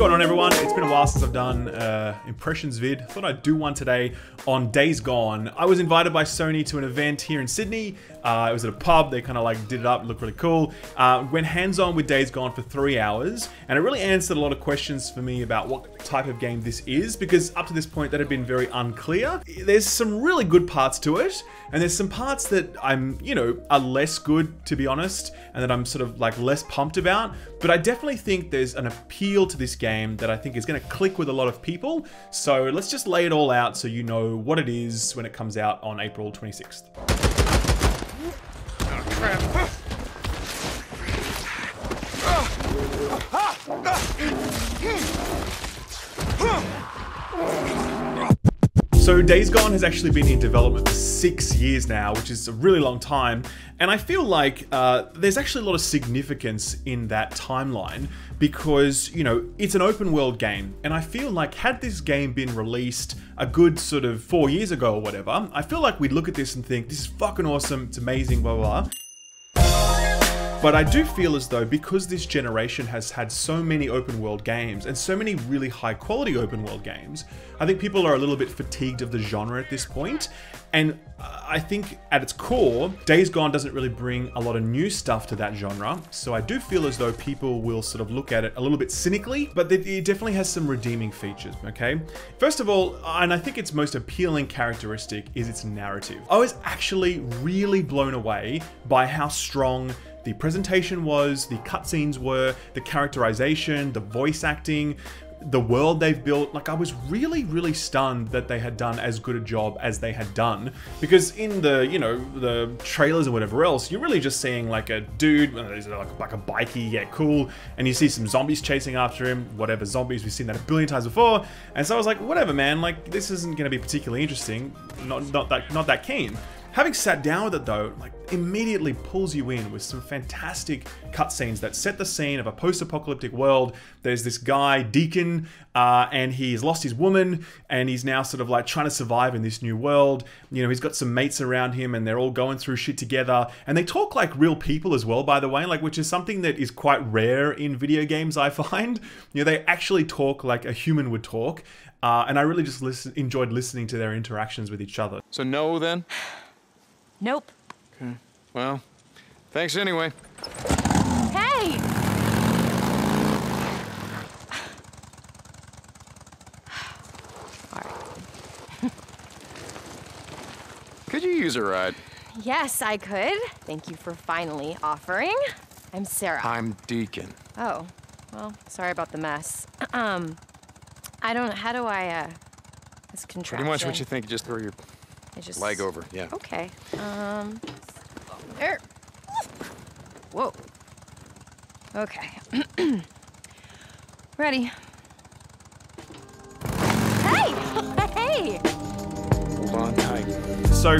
going on, everyone? It's been a while since I've done impressions vid. Thought I'd do one today on Days Gone. I was invited by Sony to an event here in Sydney. It was at a pub. They kind of like did it up, looked really cool. Went hands-on with Days Gone for 3 hours, and it really answered a lot of questions for me about what type of game this is, because up to this point that had been very unclear. There's some really good parts to it, and there's some parts that I'm, are less good, to be honest, and that I'm sort of like less pumped about. But I definitely think there's an appeal to this game that I think is going to click with a lot of people. So let's just lay it all out so you know what it is when it comes out on April 26th. Oh, crap. So Days Gone has actually been in development for 6 years now, which is a really long time. And I feel like there's actually a lot of significance in that timeline because, it's an open world game. And I feel like had this game been released a good sort of 4 years ago or whatever, I feel like we'd look at this and think, this is fucking awesome, it's amazing, blah, blah, blah. But I do feel as though because this generation has had so many open world games and so many really high quality open world games, I think people are a little bit fatigued of the genre at this point. And I think at its core, Days Gone doesn't really bring a lot of new stuff to that genre. So I do feel as though people will sort of look at it a little bit cynically, but it definitely has some redeeming features, okay? First of all, and I think its most appealing characteristic is its narrative. I was actually really blown away by how strong the presentation was, the cutscenes were, the characterization, the voice acting, the world they've built. Like, I was really, really stunned that they had done as good a job as they had done. Because in the, the trailers or whatever else, you're really just seeing like a dude, like a bikie, yeah, cool. And you see some zombies chasing after him, whatever zombies, we've seen that a billion times before. And so I was like, whatever, man, like this isn't gonna be particularly interesting. Not that keen. Having sat down with it though, like immediately pulls you in with some fantastic cutscenes that set the scene of a post-apocalyptic world. There's this guy, Deacon, and he's lost his woman, and he's now sort of like trying to survive in this new world. He's got some mates around him, and they're all going through shit together. And they talk like real people as well, by the way, like which is something that is quite rare in video games, I find. They actually talk like a human would talk, and I really just enjoyed listening to their interactions with each other. So no, then? Nope. Okay. Well, thanks anyway. Hey! All right. Could you use a ride? Yes, I could. Thank you for finally offering. I'm Sarah. I'm Deacon. Oh, well, sorry about the mess. How do I, this contraption? Pretty much what you think, just throw your leg over, yeah. Okay. There. Whoa. Okay. Ready. Hey! Hey! Hold on tight. So,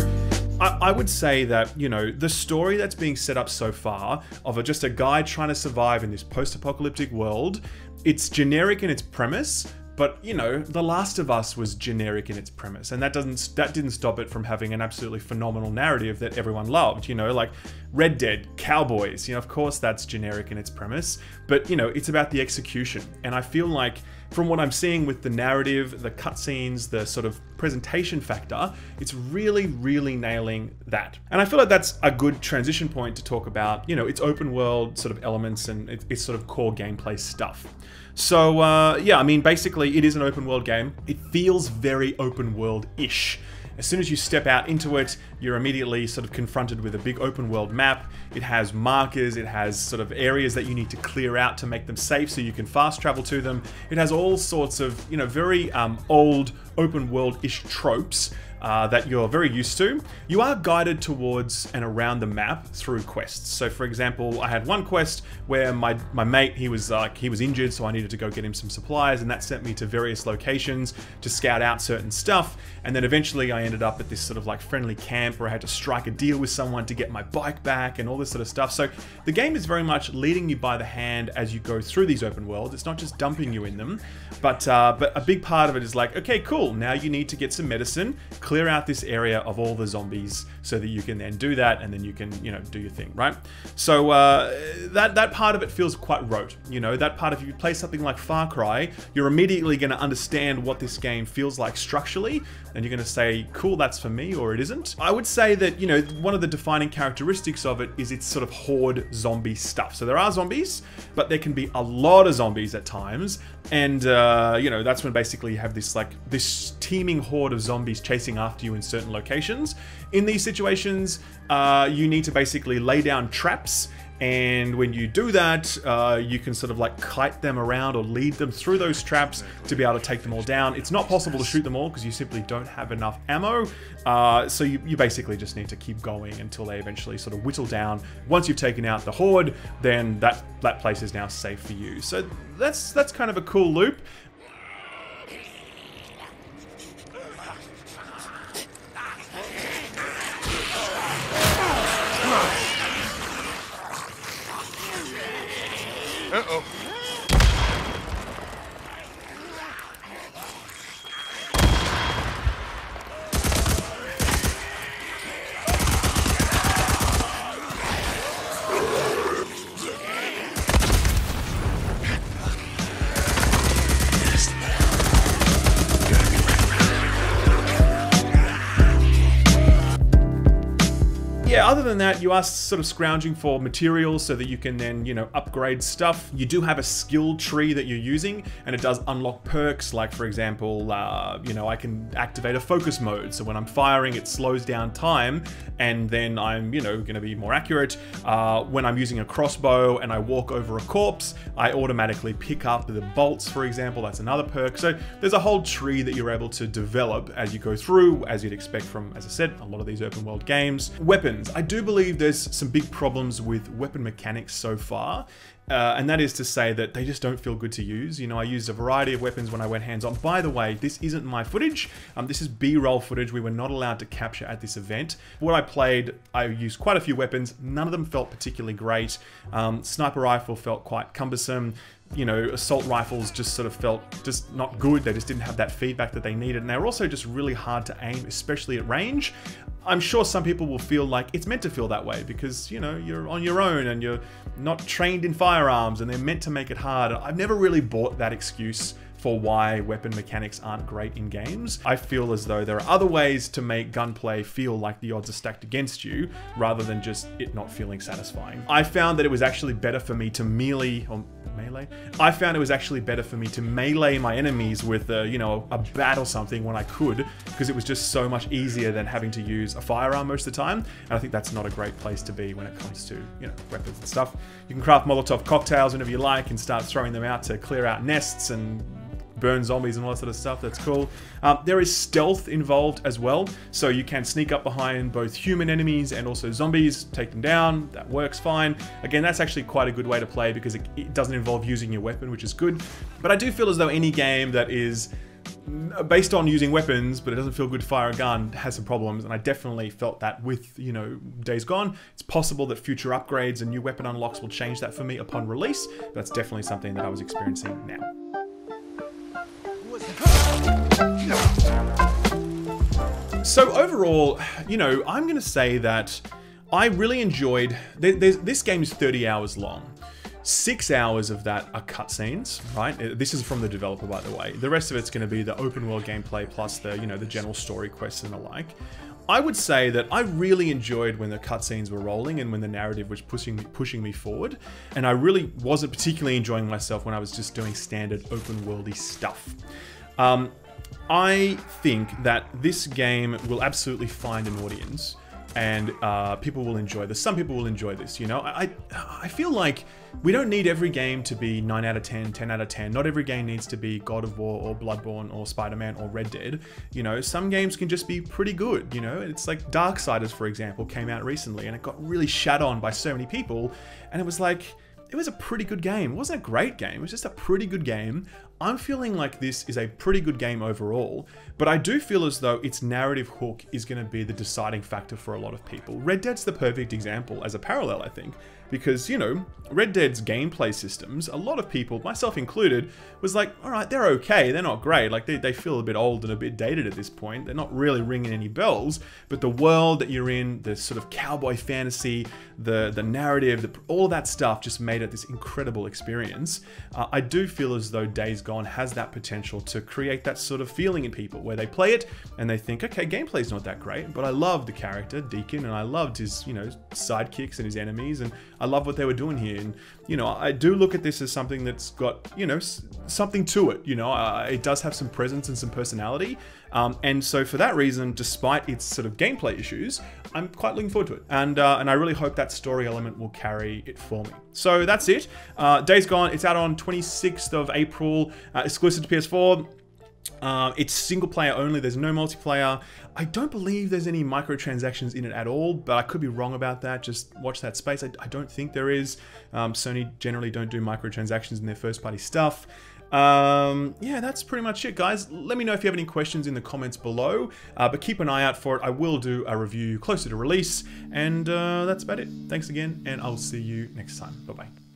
I would say that, the story that's being set up so far of just a guy trying to survive in this post-apocalyptic world, it's generic in its premise. But, The Last of Us was generic in its premise, and that didn't stop it from having an absolutely phenomenal narrative that everyone loved, like Red Dead, cowboys, of course that's generic in its premise, but, it's about the execution. And I feel like from what I'm seeing with the narrative, the cutscenes, the sort of presentation factor, it's really, really nailing that. And I feel like that's a good transition point to talk about, its open world sort of elements and its sort of core gameplay stuff. So, yeah, I mean, basically it is an open world game. It feels very open world-ish. As soon as you step out into it, you're immediately sort of confronted with a big open world map. It has markers, it has sort of areas that you need to clear out to make them safe so you can fast travel to them. It has all sorts of, very old open world-ish tropes that you're very used to. You are guided towards and around the map through quests. So for example, I had one quest where my mate, he was injured, so I needed to go get him some supplies, and that sent me to various locations to scout out certain stuff. And then eventually I ended up at this sort of like friendly camp where I had to strike a deal with someone to get my bike back and all this sort of stuff. So the game is very much leading you by the hand as you go through these open worlds. It's not just dumping you in them, but a big part of it is like, okay, cool. cool, now you need to get some medicine, clear out this area of all the zombies so that you can then do that, and then you can, you know, do your thing, right? So that part of it feels quite rote, you know, that part, if you play something like Far Cry, you're immediately going to understand what this game feels like structurally, and you're going to say, cool, that's for me, or it isn't. I would say that, you know, one of the defining characteristics of it is its sort of horde zombie stuff. So there are zombies, but there can be a lot of zombies at times, and you know, that's when basically you have this like this teeming horde of zombies chasing after you in certain locations. In these situations, you need to basically lay down traps, and when you do that, you can sort of like kite them around or lead them through those traps to be able to take them all down. It's not possible to shoot them all because you simply don't have enough ammo, so you basically just need to keep going until they eventually sort of whittle down. Once you've taken out the horde, then that place is now safe for you. So that's kind of a cool loop. Uh-oh. Yeah, other than that, you are sort of scrounging for materials so that you can then, you know, upgrade stuff. You do have a skill tree that you're using, and it does unlock perks, like for example, you know, I can activate a focus mode. So when I'm firing, it slows down time, and then I'm, you know, going to be more accurate. When I'm using a crossbow and I walk over a corpse, I automatically pick up the bolts, for example. That's another perk. So there's a whole tree that you're able to develop as you go through, as you'd expect from, as I said, a lot of these open world games. Weapons. I do believe there's some big problems with weapon mechanics so far, and that is to say that they just don't feel good to use. You know, I used a variety of weapons when I went hands-on. By the way, this isn't my footage. This is B-roll footage we were not allowed to capture at this event. What I played, I used quite a few weapons. None of them felt particularly great. Sniper rifle felt quite cumbersome. You know, assault rifles just sort of felt just not good. They just didn't have that feedback that they needed. And they were also just really hard to aim, especially at range. I'm sure some people will feel like it's meant to feel that way because, you know, you're on your own and you're not trained in firearms and they're meant to make it hard. I've never really bought that excuse for why weapon mechanics aren't great in games. I feel as though there are other ways to make gunplay feel like the odds are stacked against you rather than just it not feeling satisfying. I found that it was actually better for me to melee. I found it was actually better for me to melee my enemies with you know, a bat or something when I could, because it was just so much easier than having to use a firearm most of the time. And I think that's not a great place to be when it comes to, you know, weapons and stuff. You can craft Molotov cocktails whenever you like and start throwing them out to clear out nests and burn zombies and all that sort of stuff. That's cool. There is stealth involved as well, so you can sneak up behind both human enemies and also zombies, take them down. That works fine. Again, that's actually quite a good way to play because it doesn't involve using your weapon, which is good. But I do feel as though any game that is based on using weapons, but it doesn't feel good to fire a gun, has some problems, and I definitely felt that with, you know, Days Gone. It's possible that future upgrades and new weapon unlocks will change that for me upon release, but that's definitely something that I was experiencing now. So overall, you know, I'm going to say that I really enjoyed... This game is 30 hours long. 6 hours of that are cutscenes, right? This is from the developer, by the way. The rest of it's going to be the open world gameplay plus the, you know, the general story quests and the like. I would say that I really enjoyed when the cutscenes were rolling and when the narrative was pushing me forward. And I really wasn't particularly enjoying myself when I was just doing standard open worldy stuff. I think that this game will absolutely find an audience and people will enjoy this. Some people will enjoy this, you know. I feel like we don't need every game to be 9 out of 10, 10 out of 10. Not every game needs to be God of War or Bloodborne or Spider-Man or Red Dead. You know, some games can just be pretty good, you know. It's like Darksiders, for example, came out recently and it got really shat on by so many people. And it was like, it was a pretty good game. It wasn't a great game. It was just a pretty good game. I'm feeling like this is a pretty good game overall, but I do feel as though its narrative hook is going to be the deciding factor for a lot of people. Red Dead's the perfect example as a parallel, I think, because, you know, Red Dead's gameplay systems, a lot of people, myself included, was like, all right, they're okay, they're not great, like they feel a bit old and a bit dated at this point, they're not really ringing any bells, but the world that you're in, the sort of cowboy fantasy, the narrative, all of that stuff just made it this incredible experience. I do feel as though Days Gone has that potential to create that sort of feeling in people where they play it and they think, okay, gameplay's not that great, but I love the character, Deacon, and I loved his, you know, sidekicks and his enemies, and I love what they were doing here. And, you know, I do look at this as something that's got, you know, something to it, you know, it does have some presence and some personality. And so for that reason, despite its sort of gameplay issues, I'm quite looking forward to it. And I really hope that story element will carry it for me. So that's it. Days Gone, it's out on 26th of April, exclusive to PS4. It's single player only, there's no multiplayer. I don't believe there's any microtransactions in it at all, but I could be wrong about that. Just watch that space. I don't think there is. Sony generally don't do microtransactions in their first party stuff. Yeah, that's pretty much it, guys. Let me know if you have any questions in the comments below, but keep an eye out for it. I will do a review closer to release, and that's about it. Thanks again, and I'll see you next time. Bye-bye.